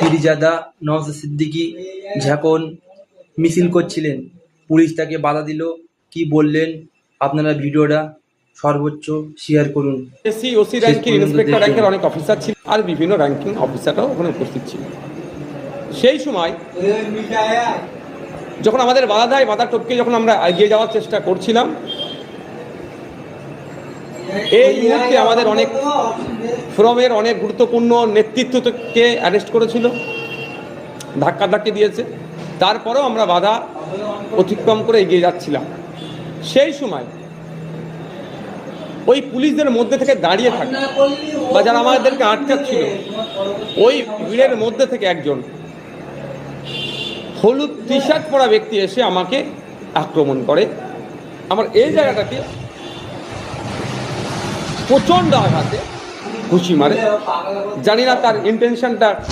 পীরজাদা নওশাদ সিদ্দিকী যখন মিছিল করছিলেন, পুলিশ তাকে বাধা দিল। কি বললেন আপনারা ভিডিওটা সর্বোচ্চ শেয়ার করুন। এসি ওসি র্যাঙ্কের, ইন্সপেক্টর র্যাঙ্কের অনেক অফিসার ছিল আর বিভিন্ন র্যাঙ্কিং অফিসাররাও ওখানে উপস্থিত ছিল। সেই সময় যখন আমাদের বাধা দেয়, বাধা টপকে যখন আমরা এগিয়ে যাওয়ার চেষ্টা করছিলাম, এই মুহূর্তে আমাদের অনেক ফোরামের অনেক গুরুত্বপূর্ণ নেতৃত্বকে অ্যারেস্ট করেছিল, ধাক্কাধাক্কি দিয়েছে। তারপরেও আমরা বাধা অতিক্রম করে এগিয়ে যাচ্ছিলাম। সেই সময় ওই পুলিশদের মধ্যে থেকে দাঁড়িয়ে থাকে বা যারা আমাদেরকে আটকাচ্ছিল, ওই ভিড়ের মধ্যে থেকে একজন হলুদ টি শার্ট পরা ব্যক্তি এসে আমাকে আক্রমণ করে। আমার এই জায়গাটাতে প্রচণ্ড আঘাতে ঘুষি মারে। জানি না তার ইন্টেনশনটা কি।